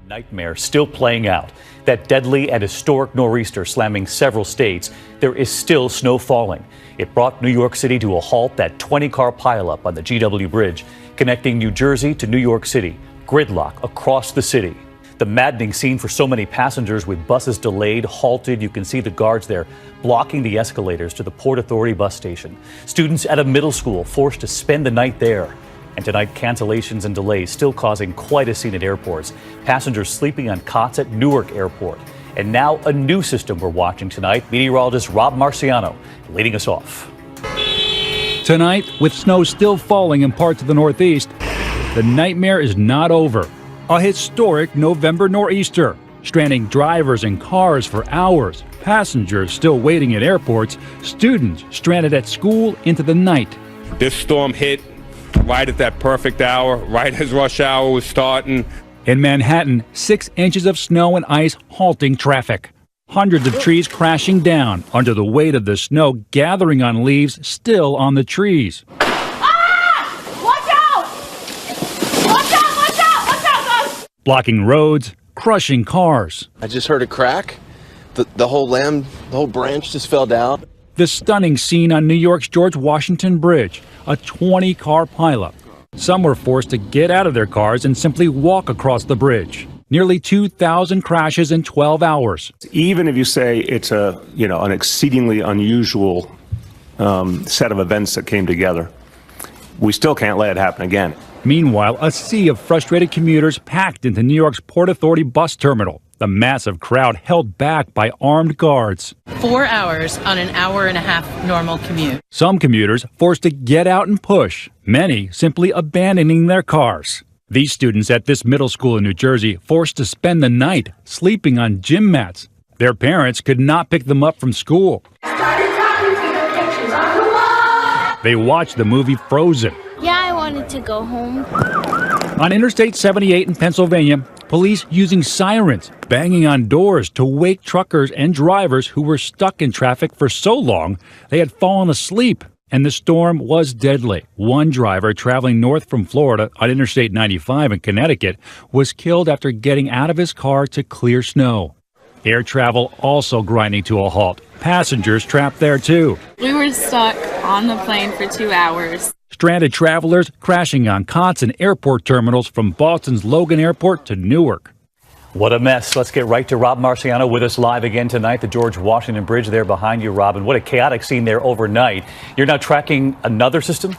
Nightmare still playing out. That deadly and historic nor'easter slamming several states. There is still snow falling. It brought New York City to a halt. That 20-car pileup on the GW Bridge connecting New Jersey to New York City. Gridlock across the city. The maddening scene for so many passengers, with buses delayed, halted. You can see the guards there blocking the escalators to the Port Authority bus station. Students at a middle school forced to spend the night there. And tonight, cancellations and delays still causing quite a scene at airports. Passengers sleeping on cots at Newark Airport. And now a new system we're watching tonight. Meteorologist Rob Marciano leading us off. Tonight, with snow still falling in parts of the Northeast, the nightmare is not over. A historic November nor'easter, stranding drivers and cars for hours, passengers still waiting at airports, students stranded at school into the night. This storm hit right at that perfect hour, right as rush hour was starting. In Manhattan, 6 inches of snow and ice halting traffic. Hundreds of trees crashing down under the weight of the snow gathering on leaves still on the trees. Blocking roads, crushing cars. I just heard a crack. The whole branch just fell down. The stunning scene on New York's George Washington Bridge, a 20-car pileup. Some were forced to get out of their cars and simply walk across the bridge. Nearly 2,000 crashes in 12 hours. Even if you say it's an exceedingly unusual set of events that came together, we still can't let it happen again. Meanwhile, a sea of frustrated commuters packed into New York's Port Authority bus terminal. The massive crowd held back by armed guards. 4 hours on an hour-and-a-half normal commute. Some commuters forced to get out and push, many simply abandoning their cars. These students at this middle school in New Jersey forced to spend the night sleeping on gym mats. Their parents could not pick them up from school. They watched the movie Frozen. Yeah, I wanted to go home. On Interstate 78 in Pennsylvania, police using sirens, banging on doors to wake truckers and drivers who were stuck in traffic for so long they had fallen asleep. And the storm was deadly. One driver traveling north from Florida on Interstate 95 in Connecticut was killed after getting out of his car to clear snow. Air travel also grinding to a halt. Passengers trapped there too. We were stuck on the plane for 2 hours. Stranded travelers crashing on cots in airport terminals from Boston's Logan Airport to Newark. What a mess. Let's get right to Rob Marciano with us live again tonight. The George Washington Bridge there behind you, Robin. What a chaotic scene there overnight. You're now tracking another system?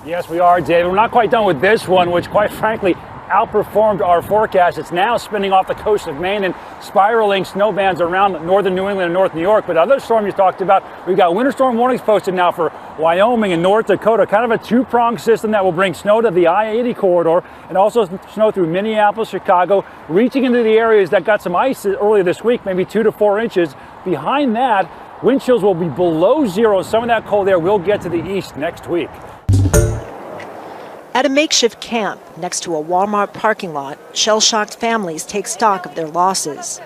Yes, we are, David. We're not quite done with this one, which quite frankly outperformed our forecast. It's now spinning off the coast of Maine and spiraling snow bands around northern New England and North New York. But other storm you talked about, we've got winter storm warnings posted now for Wyoming and North Dakota, kind of a two-pronged system that will bring snow to the I-80 corridor and also snow through Minneapolis, Chicago, reaching into the areas that got some ice earlier this week, maybe 2 to 4 inches. Behind that, wind chills will be below zero. Some of that cold air will get to the east next week. At a makeshift camp next to a Walmart parking lot, shell-shocked families take stock of their losses.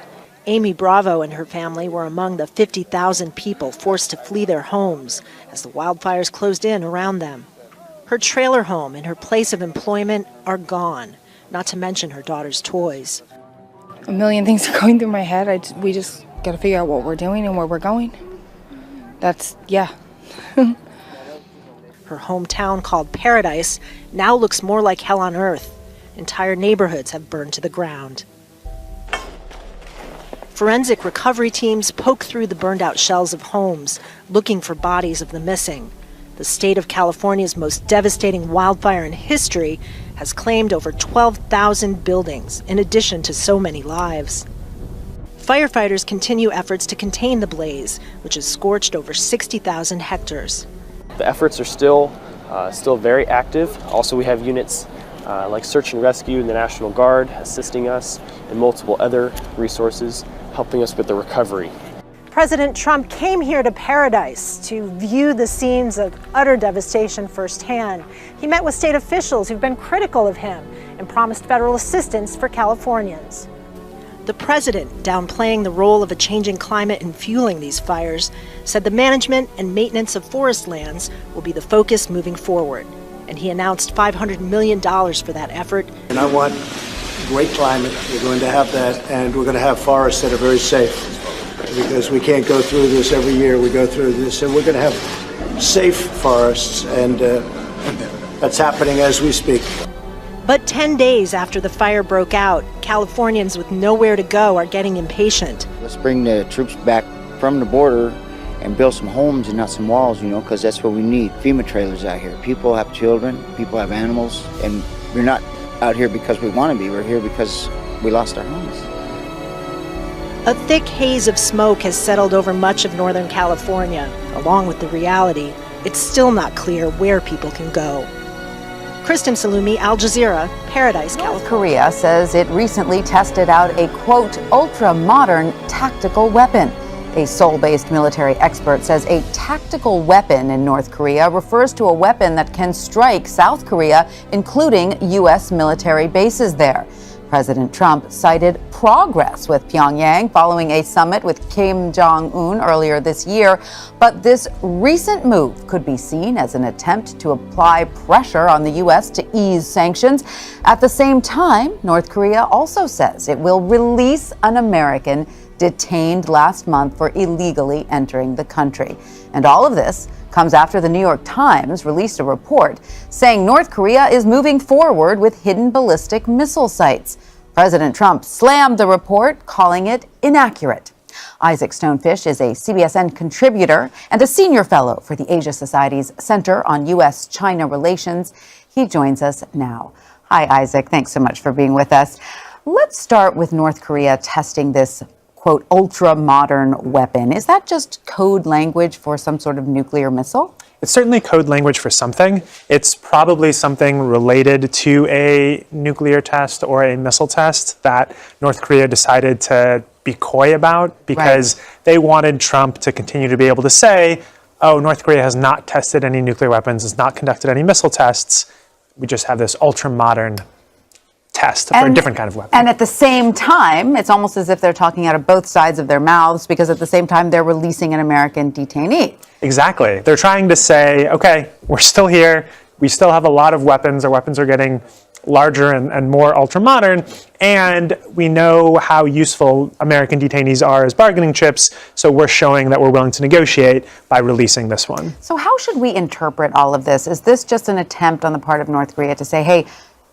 Amy Bravo and her family were among the 50,000 people forced to flee their homes as the wildfires closed in around them. Her trailer home and her place of employment are gone, not to mention her daughter's toys. A million things are going through my head. We just got to figure out what we're doing and where we're going. Her hometown, called Paradise, now looks more like hell on earth. Entire neighborhoods have burned to the ground. Forensic recovery teams poke through the burned-out shells of homes, looking for bodies of the missing. The state of California's most devastating wildfire in history has claimed over 12,000 buildings, in addition to so many lives. Firefighters continue efforts to contain the blaze, which has scorched over 60,000 hectares. The efforts are still very active. Also, we have units like Search and Rescue and the National Guard assisting us, and multiple other resources helping us with the recovery. President Trump came here to Paradise to view the scenes of utter devastation firsthand. He met with state officials who've been critical of him and promised federal assistance for Californians. The president, downplaying the role of a changing climate in fueling these fires, said the management and maintenance of forest lands will be the focus moving forward. And he announced $500 million for that effort. And I want great climate. We're going to have that, and we're going to have forests that are very safe, because we can't go through this every year. We go through this, and we're going to have safe forests, and that's happening as we speak. But 10 days after the fire broke out, Californians with nowhere to go are getting impatient. Let's bring the troops back from the border and build some homes and not some walls, because that's what we need. FEMA trailers out here. People have children, people have animals, and we're not out here because we want to be. We're here because we lost our homes. A thick haze of smoke has settled over much of Northern California. Along with the reality, it's still not clear where people can go. Kristen Salumi, Al Jazeera, Paradise, California. North Korea says it recently tested out a, quote, ultra-modern tactical weapon. A Seoul-based military expert says a tactical weapon in North Korea refers to a weapon that can strike South Korea, including U.S. military bases there. President Trump cited progress with Pyongyang following a summit with Kim Jong-un earlier this year. But this recent move could be seen as an attempt to apply pressure on the U.S. to ease sanctions. At the same time, North Korea also says it will release an American detained last month for illegally entering the country. And all of this comes after the New York Times released a report saying North Korea is moving forward with hidden ballistic missile sites. President Trump slammed the report, calling it inaccurate. Isaac Stonefish is a CBSN contributor and a senior fellow for the Asia Society's Center on U.S.-China Relations. He joins us now. Hi, Isaac. Thanks so much for being with us. Let's start with North Korea testing this, quote, ultra-modern weapon. Is that just code language for some sort of nuclear missile? It's certainly code language for something. It's probably something related to a nuclear test or a missile test that North Korea decided to be coy about because they wanted Trump to continue to be able to say, oh, North Korea has not tested any nuclear weapons, has not conducted any missile tests. We just have this ultra-modern test for a different kind of weapon. And at the same time, it's almost as if they're talking out of both sides of their mouths, because at the same time, they're releasing an American detainee. Exactly. They're trying to say, okay, we're still here. We still have a lot of weapons. Our weapons are getting larger and more ultra-modern. And we know how useful American detainees are as bargaining chips. So we're showing that we're willing to negotiate by releasing this one. So how should we interpret all of this? Is this just an attempt on the part of North Korea to say, hey,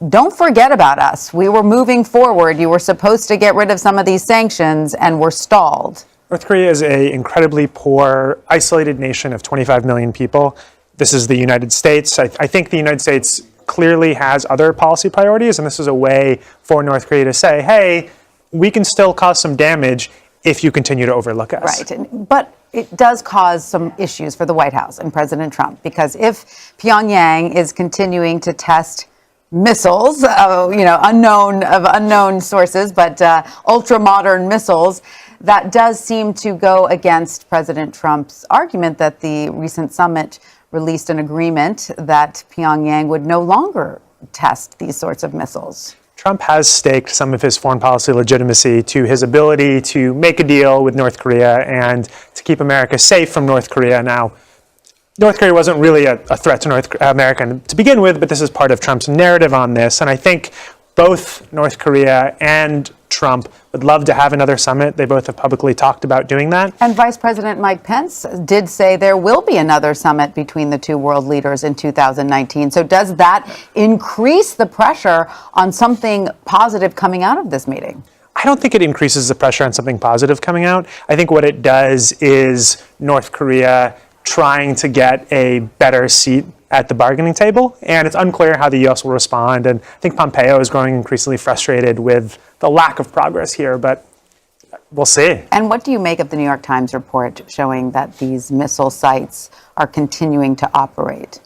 don't forget about us. We were moving forward. You were supposed to get rid of some of these sanctions, and we're stalled. North Korea is an incredibly poor, isolated nation of 25 million people. This is the United States. I think the United States clearly has other policy priorities, and this is a way for North Korea to say, hey, we can still cause some damage if you continue to overlook us. Right, but it does cause some issues for the White House and President Trump, because if Pyongyang is continuing to test missiles, unknown sources, but ultra-modern missiles, that does seem to go against President Trump's argument that the recent summit released an agreement that Pyongyang would no longer test these sorts of missiles. Trump has staked some of his foreign policy legitimacy to his ability to make a deal with North Korea and to keep America safe from North Korea. Now, North Korea wasn't really a threat to North America to begin with, but this is part of Trump's narrative on this. And I think both North Korea and Trump would love to have another summit. They both have publicly talked about doing that. And Vice President Mike Pence did say there will be another summit between the two world leaders in 2019. So does that increase the pressure on something positive coming out of this meeting? I don't think it increases the pressure on something positive coming out. I think what it does is North Korea trying to get a better seat at the bargaining table, and it's unclear how the U.S. will respond. And I think Pompeo is growing increasingly frustrated with the lack of progress here, but we'll see. And what do you make of the New York Times report showing that these missile sites are continuing to operate?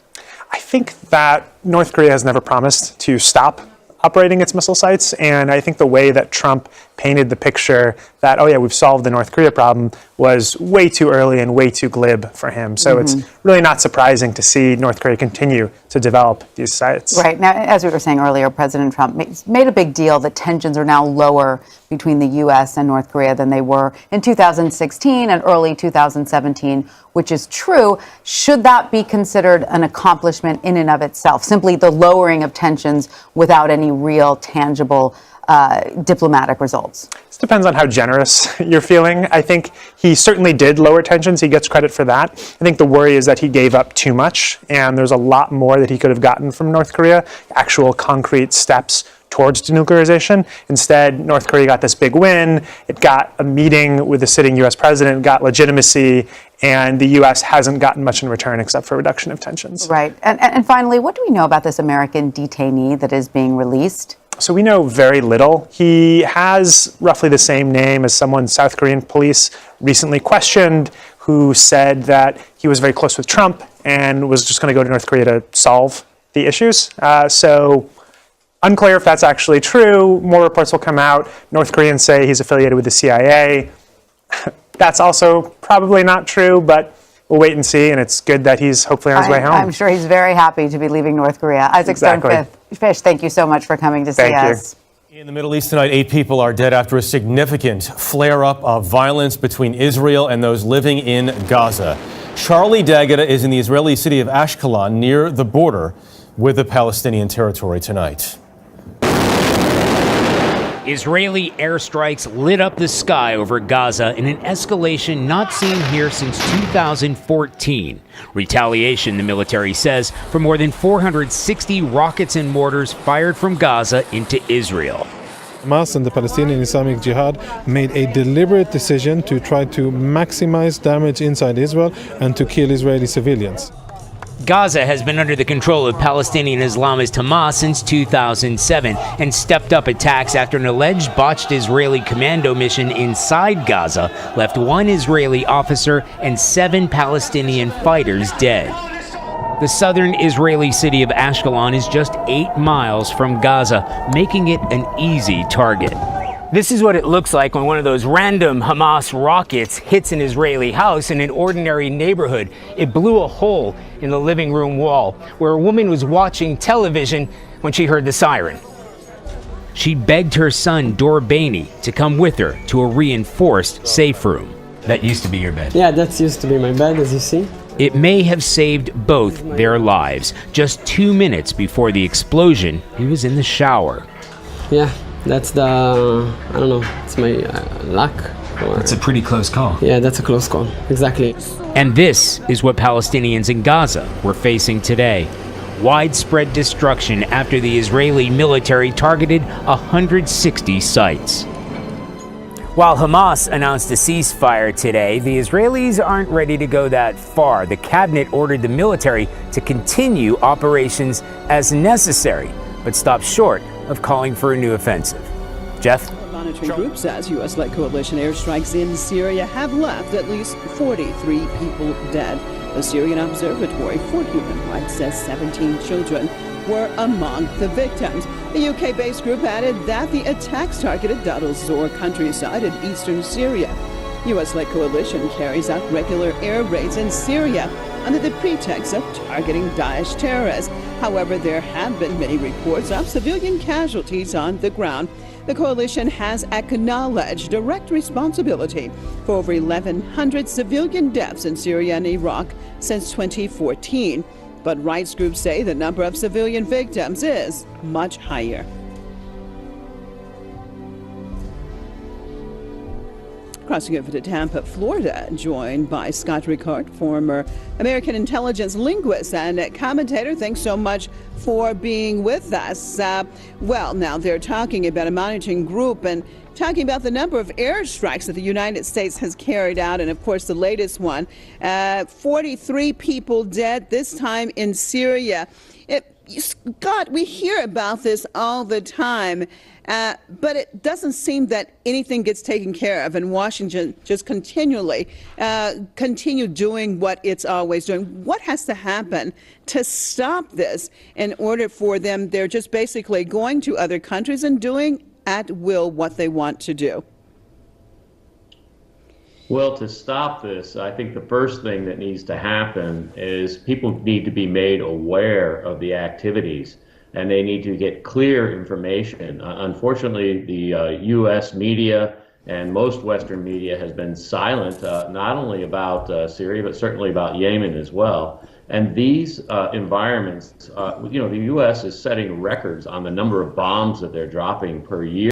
I think that North Korea has never promised to stop operating its missile sites, and I think the way that Trump painted the picture that, oh yeah, we've solved the North Korea problem was way too early and way too glib for him. So it's really not surprising to see North Korea continue to develop these sites. Right. Now, as we were saying earlier, President Trump made a big deal that tensions are now lower between the U.S. and North Korea than they were in 2016 and early 2017, which is true. Should that be considered an accomplishment in and of itself, simply the lowering of tensions without any real tangible diplomatic results? This depends on how generous you're feeling. I think he certainly did lower tensions. He gets credit for that. I think the worry is that he gave up too much, and there's a lot more that he could have gotten from North Korea, actual concrete steps towards denuclearization. Instead, North Korea got this big win. It got a meeting with the sitting U.S. president, got legitimacy, and the U.S. hasn't gotten much in return except for reduction of tensions. Right. And finally, what do we know about this American detainee that is being released? So we know very little. He has roughly the same name as someone South Korean police recently questioned, who said that he was very close with Trump and was just going to go to North Korea to solve the issues. So unclear if that's actually true. More reports will come out. North Koreans say he's affiliated with the CIA. That's also probably not true, but we'll wait and see, and it's good that he's hopefully on his way home. I'm sure he's very happy to be leaving North Korea. Isaac Stone-Fish, thank you so much for coming to see us. In the Middle East tonight, 8 people are dead after a significant flare-up of violence between Israel and those living in Gaza. Charlie D'Agata is in the Israeli city of Ashkelon near the border with the Palestinian territory tonight. Israeli airstrikes lit up the sky over Gaza in an escalation not seen here since 2014. Retaliation, the military says, for more than 460 rockets and mortars fired from Gaza into Israel. Hamas and the Palestinian Islamic Jihad made a deliberate decision to try to maximize damage inside Israel and to kill Israeli civilians. Gaza has been under the control of Palestinian Islamist Hamas since 2007 and stepped up attacks after an alleged botched Israeli commando mission inside Gaza left 1 Israeli officer and 7 Palestinian fighters dead. The southern Israeli city of Ashkelon is just 8 miles from Gaza, making it an easy target. This is what it looks like when one of those random Hamas rockets hits an Israeli house in an ordinary neighborhood. It blew a hole in the living room wall where a woman was watching television when she heard the siren. She begged her son, Dor Bainey, to come with her to a reinforced safe room. That used to be your bed. Yeah, that used to be my bed, as you see. It may have saved both their lives. Just 2 minutes before the explosion, he was in the shower. Yeah. That's the, I don't know, it's my luck. It's a pretty close call. Yeah, that's a close call, exactly. And this is what Palestinians in Gaza were facing today. Widespread destruction after the Israeli military targeted 160 sites. While Hamas announced a ceasefire today, the Israelis aren't ready to go that far. The cabinet ordered the military to continue operations as necessary, but stopped short of calling for a new offensive. Jeff? The monitoring group says U.S.-led coalition airstrikes in Syria have left at least 43 people dead. The Syrian Observatory for Human Rights says 17 children were among the victims. The UK-based group added that the attacks targeted Deir ez-Zor countryside in eastern Syria. U.S.-led coalition carries out regular air raids in Syria under the pretext of targeting Daesh terrorists. However, there have been many reports of civilian casualties on the ground. The coalition has acknowledged direct responsibility for over 1,100 civilian deaths in Syria and Iraq since 2014. But rights groups say the number of civilian victims is much higher. Crossing over to Tampa, Florida, joined by Scott Ricard, former American intelligence linguist and commentator. Thanks so much for being with us. Well, now they're talking about a monitoring group and talking about the number of airstrikes that the United States has carried out. And of course, the latest one, 43 people dead, this time in Syria. Scott, we hear about this all the time. But it doesn't seem that anything gets taken care of, and Washington just continually continue doing what it's always doing. What has to happen to stop this in order for them? They're just basically going to other countries and doing at will what they want to do. Well, to stop this, I think the first thing that needs to happen is people need to be made aware of the activities, and they need to get clear information. Unfortunately, the U.S. media and most Western media has been silent, not only about Syria, but certainly about Yemen as well. And these environments, the U.S. is setting records on the number of bombs that they're dropping per year.